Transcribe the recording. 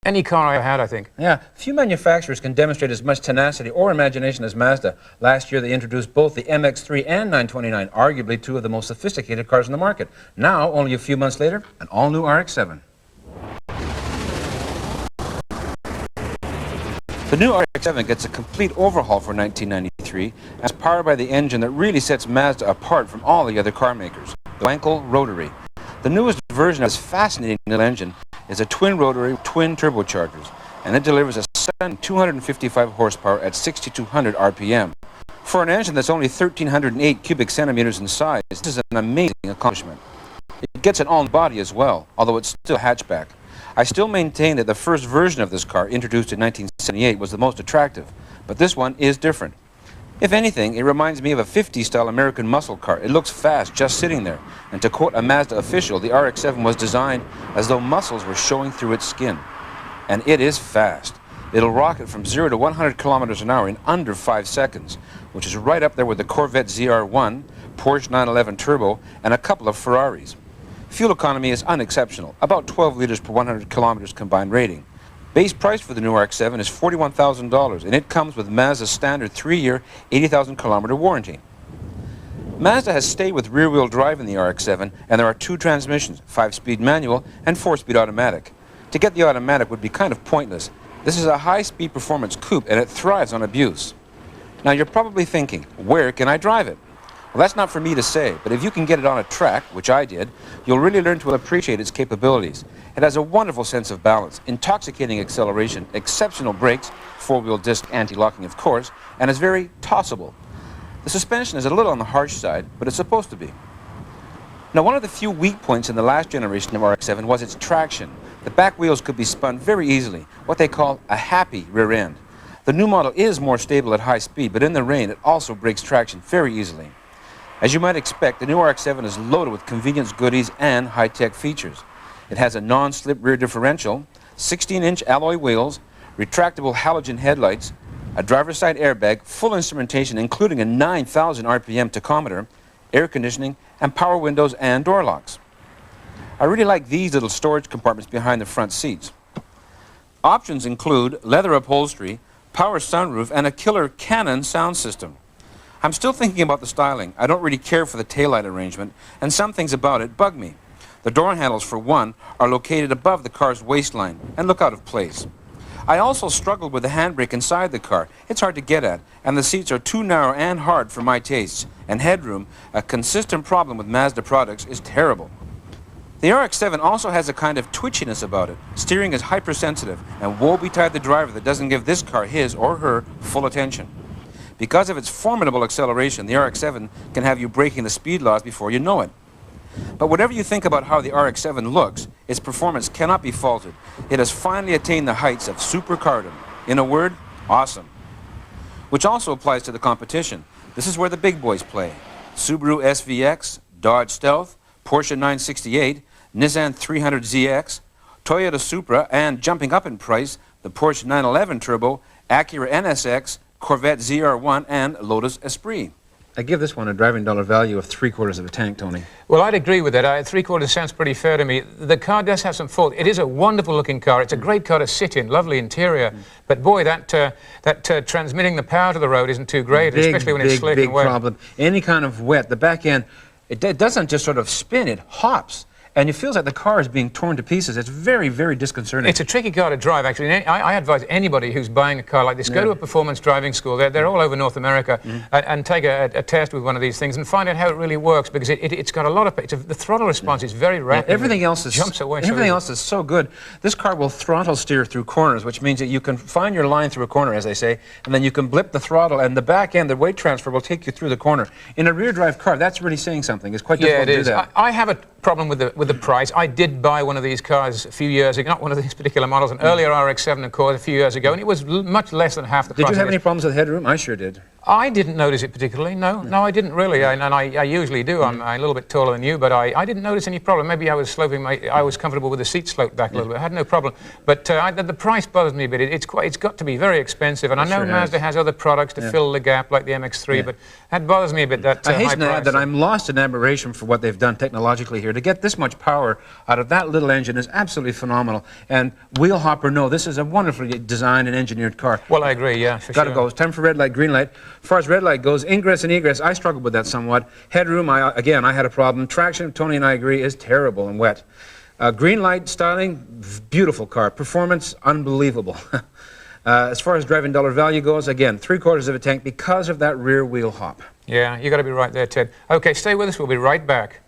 any car I ever had, I think. Yeah, few manufacturers can demonstrate as much tenacity or imagination as Mazda. Last year they introduced both the MX-3 and 929, arguably two of the most sophisticated cars in the market. Now, only a few months later, an all-new RX-7. The new RX-7 gets a complete overhaul for 1993 and is powered by the engine that really sets Mazda apart from all the other car makers, the Wankel Rotary. The newest version of this fascinating little engine is a twin rotary, twin turbochargers, and it delivers a stunning 255 horsepower at 6,200 RPM. For an engine that's only 1,308 cubic centimeters in size, this is an amazing accomplishment. It gets an all-new body as well, although it's still a hatchback. I still maintain that the first version of this car, introduced in 1978, was the most attractive, but this one is different. If anything, it reminds me of a 50s-style American muscle car. It looks fast just sitting there, and to quote a Mazda official, the RX-7 was designed as though muscles were showing through its skin. And it is fast. It'll rocket from 0 to 100 kilometers an hour in under 5 seconds, which is right up there with the Corvette ZR1, Porsche 911 Turbo, and a couple of Ferraris. Fuel economy is unexceptional, about 12 liters per 100 kilometers combined rating. Base price for the new RX-7 is $41,000, and it comes with Mazda's standard 3-year, 80,000 kilometer warranty. Mazda has stayed with rear-wheel drive in the RX-7, and there are 2 transmissions, 5-speed manual and 4-speed automatic. To get the automatic would be kind of pointless. This is a high-speed performance coupe, and it thrives on abuse. Now you're probably thinking, where can I drive it? Well, that's not for me to say, but if you can get it on a track, which I did, you'll really learn to appreciate its capabilities. It has a wonderful sense of balance, intoxicating acceleration, exceptional brakes, 4-wheel disc anti-locking of course, and is very tossable. The suspension is a little on the harsh side, but it's supposed to be. Now, one of the few weak points in the last generation of RX-7 was its traction. The back wheels could be spun very easily, what they call a happy rear end. The new model is more stable at high speed, but in the rain it also breaks traction very easily. As you might expect, the new RX-7 is loaded with convenience goodies and high-tech features. It has a non-slip rear differential, 16-inch alloy wheels, retractable halogen headlights, a driver's side airbag, full instrumentation including a 9,000 RPM tachometer, air conditioning, and power windows and door locks. I really like these little storage compartments behind the front seats. Options include leather upholstery, power sunroof, and a killer Canon sound system. I'm still thinking about the styling. I don't really care for the taillight arrangement, and some things about it bug me. The door handles, for one, are located above the car's waistline and look out of place. I also struggled with the handbrake inside the car. It's hard to get at, and the seats are too narrow and hard for my tastes. And headroom, a consistent problem with Mazda products, is terrible. The RX-7 also has a kind of twitchiness about it. Steering is hypersensitive, and woe betide the driver that doesn't give this car his or her full attention. Because of its formidable acceleration, the RX-7 can have you breaking the speed laws before you know it. But whatever you think about how the RX-7 looks, its performance cannot be faulted. It has finally attained the heights of supercardom. In a word, awesome. Which also applies to the competition. This is where the big boys play. Subaru SVX, Dodge Stealth, Porsche 968, Nissan 300ZX, Toyota Supra, and jumping up in price, the Porsche 911 Turbo, Acura NSX, Corvette ZR1, and Lotus Esprit. I give this one a driving dollar value of 3/4 of a tank, Tony. Well, I'd agree with that. 3/4 sounds pretty fair to me. The car does have some fault. It is a wonderful-looking car. It's a great car to sit in, lovely interior. But boy, that transmitting the power to the road isn't too great, especially when it's slick and wet. Big problem. Any kind of wet, the back end, it doesn't just sort of spin, it hops. And it feels like the car is being torn to pieces. It's very, very disconcerting. It's a tricky car to drive, actually. And I advise anybody who's buying a car like this, go to a performance driving school. They're all over North America, and take a test with one of these things and find out how it really works, because it's got a lot of... the throttle response is very rapid. Everything else is... jumps away everything else is so good. This car will throttle steer through corners, which means that you can find your line through a corner, as they say, and then you can blip the throttle, and the back end, the weight transfer, will take you through the corner. In a rear drive car, that's really saying something. It's quite difficult to do that. I have a problem with the price. I did buy one of these cars a few years ago, not one of these particular models, an earlier RX-7, of course, a few years ago, and it was much less than half the price. Did you have any problems with headroom? I sure did. I didn't notice it particularly. No, I didn't really, and I usually do. I'm a little bit taller than you, but I didn't notice any problem. Maybe I was I was comfortable with the seat sloped back a little bit. I had no problem. But the price bothers me a bit. It's got to be very expensive, and I know Mazda has other products to fill the gap, like the MX-3, but that bothers me a bit. That I hasten to add that I'm lost in admiration for what they've done technologically here. To get this much power out of that little engine is absolutely phenomenal. And wheel hop or no, this is a wonderfully designed and engineered car. Well, I agree. Yeah, for sure. Got to go. It's time for red light, green light. As far as red light goes, ingress and egress, I struggled with that somewhat. Headroom, again, I had a problem. Traction, Tony and I agree, is terrible and wet. Green light styling, beautiful car. Performance, unbelievable. As far as driving dollar value goes, again, 3/4 of a tank because of that rear wheel hop. Yeah, you got to be right there, Ted. Okay, stay with us. We'll be right back.